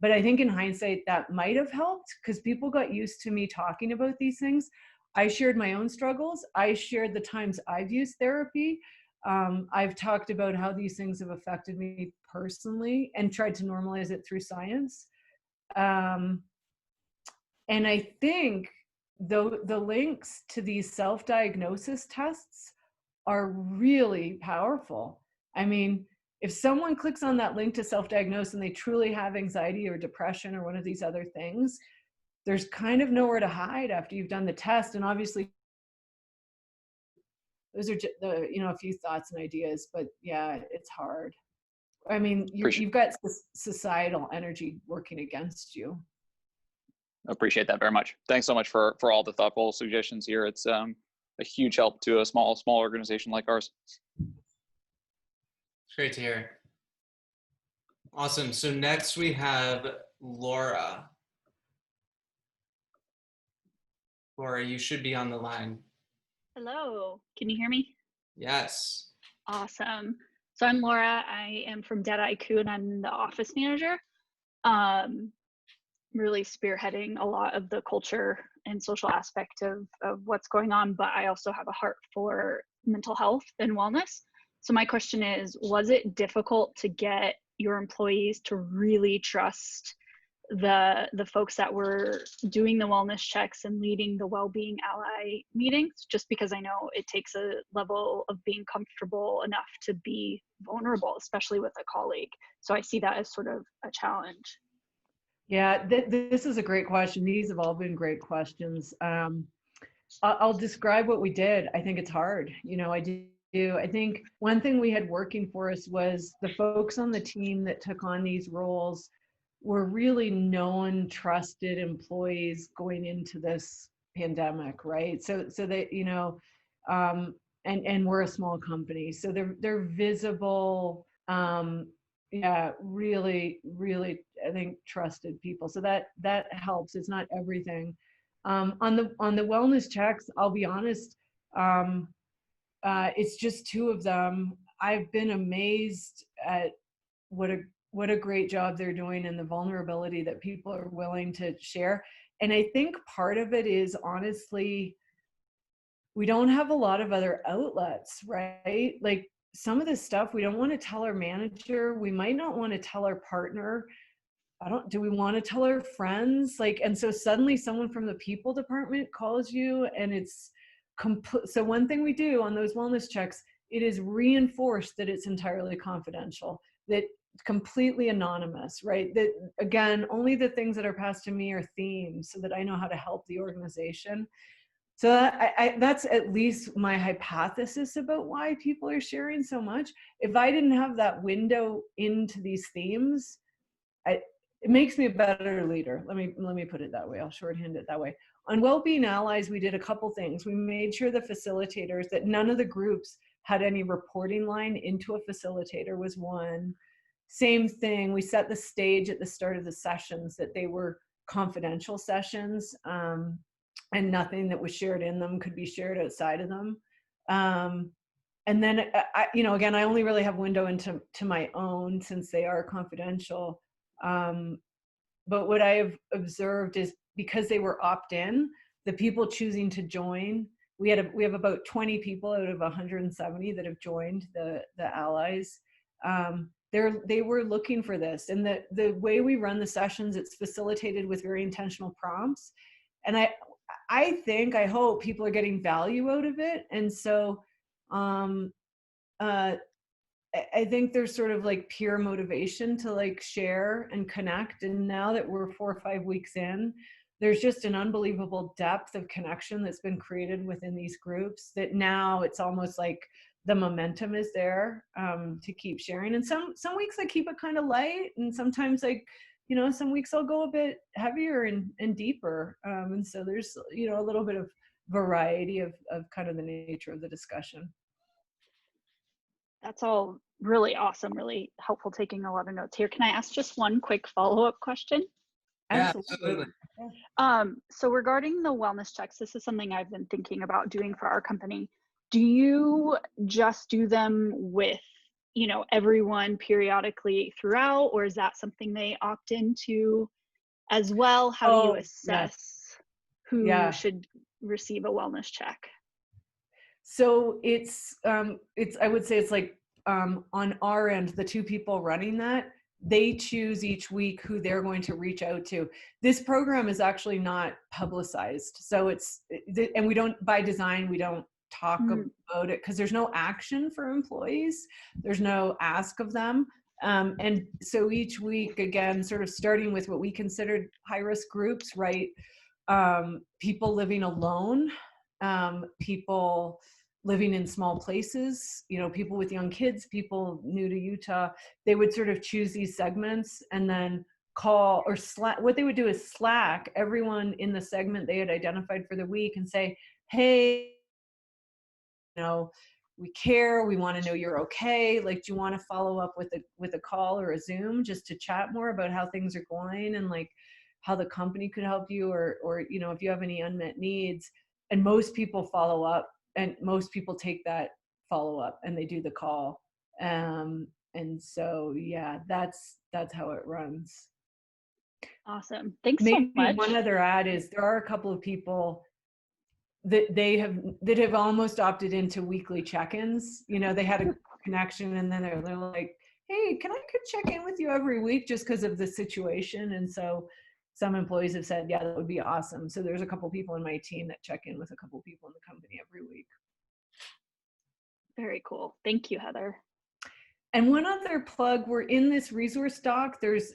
But I think in hindsight, that might have helped because people got used to me talking about these things. I shared my own struggles. I shared the times I've used therapy. I've talked about how these things have affected me personally and tried to normalize it through science. And I think the links to these self-diagnosis tests are really powerful. I mean, if someone clicks on that link to self-diagnose and they truly have anxiety or depression or one of these other things, there's kind of nowhere to hide after you've done the test. And obviously, those are just the, a few thoughts and ideas, but yeah, it's hard. I mean, you've got societal energy working against you. Appreciate that very much. Thanks so much for all the thoughtful suggestions here. It's a huge help to a small organization like ours. It's great to hear. Awesome. So next we have Laura. Laura, you should be on the line. Hello, can you hear me? Yes. Awesome. So I'm Laura. I am from DebtIQ and I'm the office manager. Really spearheading a lot of the culture and social aspect of what's going on, but I also have a heart for mental health and wellness. So my question is, was it difficult to get your employees to really trust the folks that were doing the wellness checks and leading the well-being ally meetings? Just because I know it takes a level of being comfortable enough to be vulnerable, especially with a colleague. So I see that as sort of a challenge. Yeah, this is a great question. These have all been great questions. I'll describe what we did. I think it's hard. I do. I think one thing we had working for us was the folks on the team that took on these roles were really known, trusted employees going into this pandemic, right? So they, and we're a small company, so they're visible. Yeah, really, really, I think trusted people. So that helps. It's not everything. On the wellness checks, I'll be honest, it's just two of them. I've been amazed at what a great job they're doing and the vulnerability that people are willing to share. And I think part of it is, honestly, we don't have a lot of other outlets, right? Like, some of this stuff we don't want to tell our manager. We might not want to tell our partner. Do we want to tell our friends? And so suddenly someone from the people department calls you and it's so one thing we do on those wellness checks, it is reinforced that it's entirely confidential, that completely anonymous, right? That, again, only the things that are passed to me are themes so that I know how to help the organization. So that's at least my hypothesis about why people are sharing so much. If I didn't have that window into these themes, it makes me a better leader. Let me put it that way. I'll shorthand it that way. On Wellbeing Allies, we did a couple things. We made sure the facilitators, that none of the groups had any reporting line into a facilitator, was one. Same thing, we set the stage at the start of the sessions that they were confidential sessions. And nothing that was shared in them could be shared outside of them. And then, again, I only really have window into my own since they are confidential. But what I have observed is, because they were opt-in, the people choosing to join, we have about 20 people out of 170 that have joined the allies. They were looking for this. And the way we run the sessions, it's facilitated with very intentional prompts. And I hope people are getting value out of it. And so I think there's sort of like peer motivation to like share and connect. And now that we're 4 or 5 weeks in, there's just an unbelievable depth of connection that's been created within these groups that now it's almost like the momentum is there to keep sharing. And some weeks I keep it kind of light, and sometimes some weeks I'll go a bit heavier and deeper. And so there's, a little bit of variety of kind of the nature of the discussion. That's all really awesome, really helpful, taking a lot of notes here. Can I ask just one quick follow-up question? Yeah, Absolutely. So regarding the wellness checks, this is something I've been thinking about doing for our company. Do you just do them with, everyone periodically throughout, or is that something they opt into as well? How do you assess who should receive a wellness check? So it's I would say it's like on our end, the two people running that, they choose each week who they're going to reach out to. This program is actually not publicized. So and we don't, by design, we don't talk about it because there's no action for employees. There's no ask of them. And so each week, again, sort of starting with what we considered high-risk groups, right? People living alone, people living in small places, people with young kids, people new to Utah, they would sort of choose these segments and then call or Slack. What they would do is Slack everyone in the segment they had identified for the week and say, hey, we care, we want to know you're okay. Like, do you want to follow up with a call or a Zoom just to chat more about how things are going and like how the company could help you or if you have any unmet needs. And most people follow up. And most people take that follow up and they do the call. And so, yeah, that's how it runs. Awesome. Thanks Maybe so much. One other add is there are a couple of people that have almost opted into weekly check-ins. They had a connection and then they're like, hey, could check in with you every week just because of the situation. And so some employees have said, yeah, that would be awesome. So there's a couple people in my team that check in with a couple people in the company every week. Very cool. Thank you, Heather. And one other plug, we're in this resource doc. There's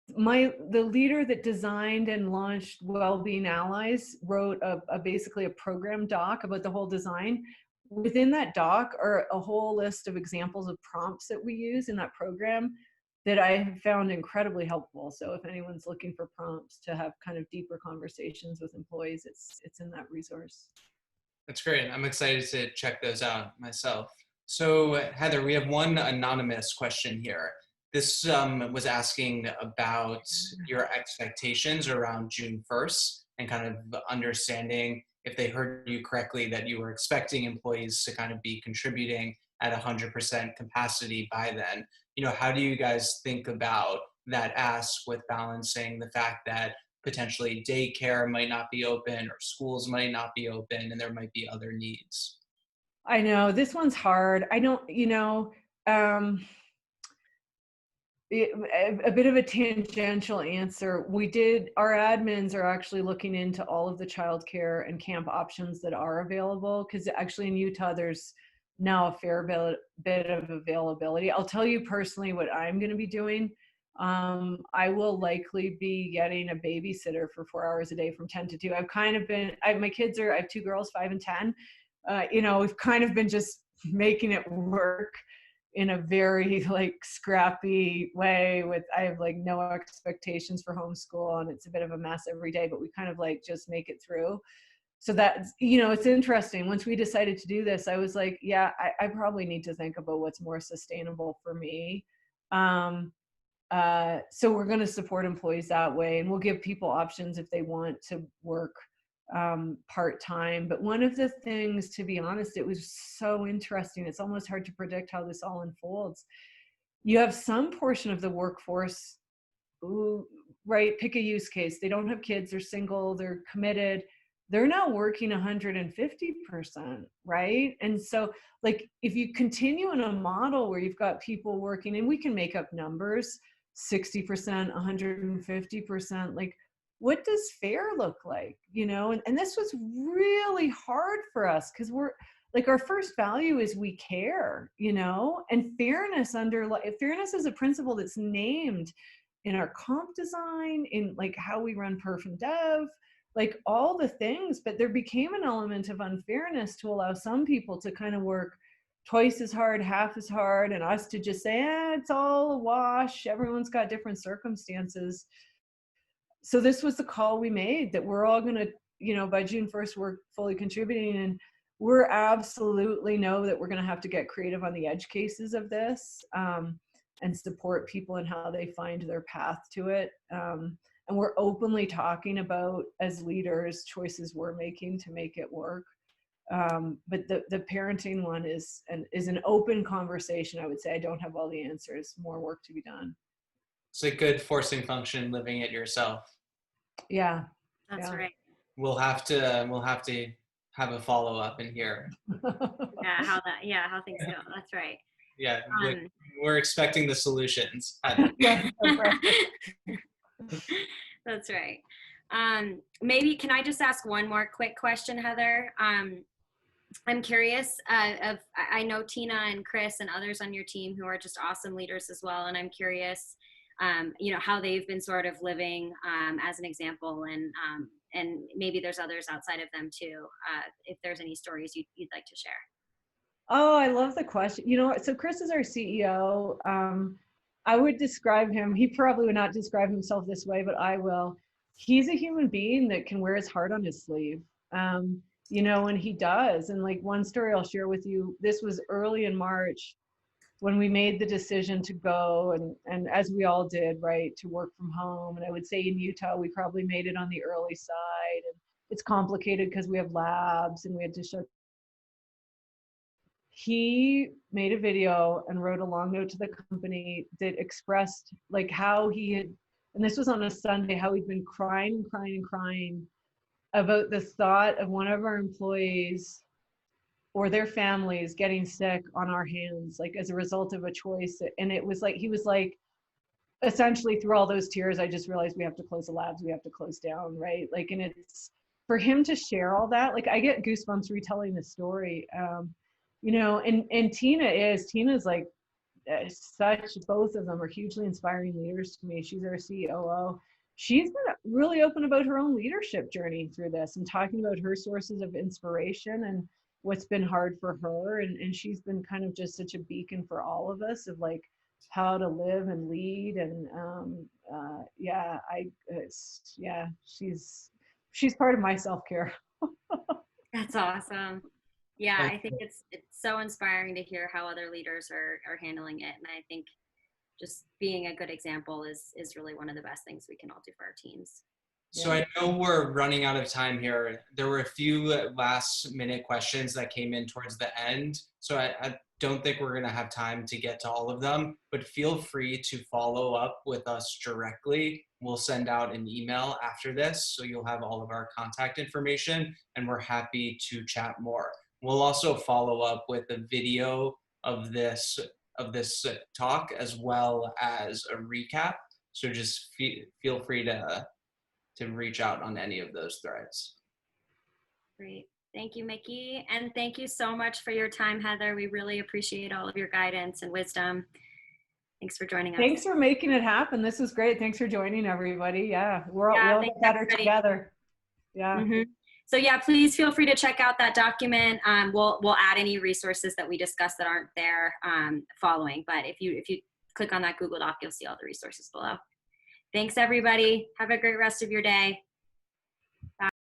the leader that designed and launched Wellbeing Allies wrote basically a program doc about the whole design. Within that doc are a whole list of examples of prompts that we use in that program that I have found incredibly helpful. So if anyone's looking for prompts to have kind of deeper conversations with employees, it's in that resource. That's great. I'm excited to check those out myself. So Heather, we have one anonymous question here. This was asking about your expectations around June 1st and kind of understanding if they heard you correctly that you were expecting employees to kind of be contributing at 100% capacity by then. How do you guys think about that ask with balancing the fact that potentially daycare might not be open or schools might not be open and there might be other needs? I know this one's hard. I don't, a bit of a tangential answer. Our admins are actually looking into all of the childcare and camp options that are available because actually in Utah, there's now a fair bit of availability. I'll tell you personally what I'm going to be doing. I will likely be getting a babysitter for 4 hours a day from 10 to 2. I've kind of been, I have 2 girls, 5 and 10. We've kind of been just making it work in a very like scrappy way I have like no expectations for homeschool and it's a bit of a mess every day, but we kind of like just make it through. So that's, it's interesting. Once we decided to do this, I was like, yeah, I probably need to think about what's more sustainable for me. So we're going to support employees that way, and we'll give people options if they want to work part-time. But one of the things, to be honest, it was so interesting. It's almost hard to predict how this all unfolds. You have some portion of the workforce who, right, pick a use case. They don't have kids, they're single, they're committed. They're now working 150%, right? And so like, if you continue in a model where you've got people working, and we can make up numbers, 60%, 150%, like, what does fair look like, And this was really hard for us because we're like, our first value is we care, and fairness is a principle that's named in our comp design, in like how we run perf and dev, like all the things. But there became an element of unfairness to allow some people to kind of work twice as hard, half as hard, and us to just say, it's all a wash. Everyone's got different circumstances. So this was the call we made, that we're all going to, you know, by June 1st, we're fully contributing, and we're absolutely know that we're going to have to get creative on the edge cases of this, and support people in how they find their path to it. And we're openly talking about, as leaders, choices we're making to make it work. But the parenting one is an open conversation. I would say I don't have all the answers, more work to be done. It's a good forcing function, living it yourself. Yeah. That's Yeah. right. We'll have to have a follow-up in here. Yeah, how things go. That's right. Yeah, we're expecting the solutions. Yeah, that's right. That's right. Maybe can I just ask one more quick question, Heather? I'm curious I know Tina and Chris and others on your team who are just awesome leaders as well, and I'm curious, you know, how they've been sort of living as an example, and maybe there's others outside of them too. If there's any stories you'd like to share. Oh, I love the question. You know, so Chris is our CEO. I would describe him, he probably would not describe himself this way, but I will. He's a human being that can wear his heart on his sleeve. You know, and he does. And like one story I'll share with you, this was early in March when we made the decision to go, and as we all did, right, to work from home. And I would say in Utah, we probably made it on the early side. And it's complicated because we have labs and we had to shut. He made a video and wrote a long note to the company that expressed like how he had, and this was on a Sunday, how he'd been crying about the thought of one of our employees or their families getting sick on our hands, like as a result of a choice. And it was like, he was like, essentially through all those tears, I just realized we have to close the labs, we have to close down, right? Like, and it's for him to share all that, like I get goosebumps retelling the story. You know, and Tina's like such, both of them are hugely inspiring leaders to me. She's our COO. She's been really open about her own leadership journey through this and talking about her sources of inspiration and what's been hard for her. And she's been kind of just such a beacon for all of us of like how to live and lead. And she's part of my self-care. That's awesome. Yeah, I think it's so inspiring to hear how other leaders are handling it. And I think just being a good example is really one of the best things we can all do for our teams. So I know we're running out of time here. There were a few last minute questions that came in towards the end. So I don't think we're going to have time to get to all of them, but feel free to follow up with us directly. We'll send out an email after this, so you'll have all of our contact information, and we're happy to chat more. We'll also follow up with a video of this talk as well as a recap. So just feel free to reach out on any of those threads. Great. Thank you, Mickey. And thank you so much for your time, Heather. We really appreciate all of your guidance and wisdom. Thanks for joining us. Thanks for making it happen. This was great. Thanks for joining, everybody. Yeah, we'll get better together. Yeah. Mm-hmm. So yeah, please feel free to check out that document. We'll add any resources that we discussed that aren't there following. But if you click on that Google Doc, you'll see all the resources below. Thanks, everybody. Have a great rest of your day.